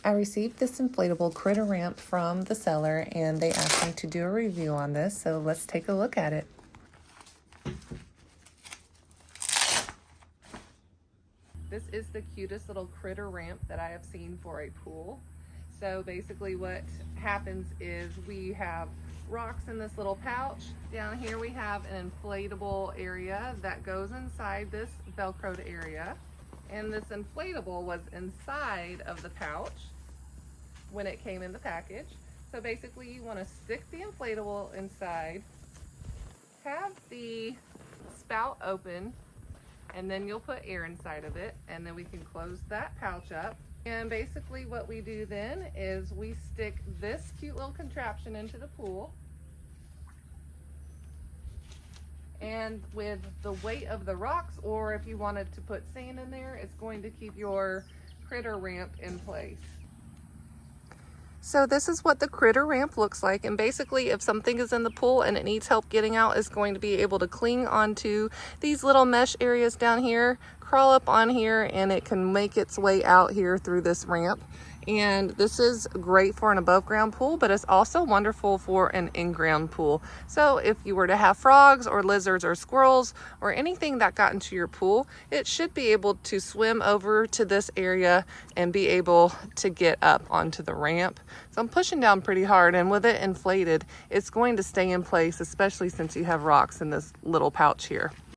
I received this inflatable critter ramp from the seller and they asked me to do a review on this, so let's take a look at it. This is the cutest little critter ramp that I have seen for a pool. So basically what happens is we have rocks in this little pouch. Down here we have an inflatable area that goes inside this Velcroed area. And this inflatable was inside of the pouch when it came in the package. So basically you want to stick the inflatable inside, have the spout open, and then you'll put air inside of it, and then we can close that pouch up. And basically what we do then is we stick this cute little contraption into the pool. And with the weight of the rocks, or if you wanted to put sand in there, it's going to keep your critter ramp in place. So this is what the critter ramp looks like, and basically if something is in the pool and it needs help getting out, it's going to be able to cling onto these little mesh areas down here, crawl up on here, and it can make its way out here through this ramp. And this is great for an above ground pool, but it's also wonderful for an in-ground pool. So if you were to have frogs or lizards or squirrels or anything that got into your pool, it should be able to swim over to this area and be able to get up onto the ramp. So I'm pushing down pretty hard, and with it inflated, it's going to stay in place, especially since you have rocks in this little pouch here.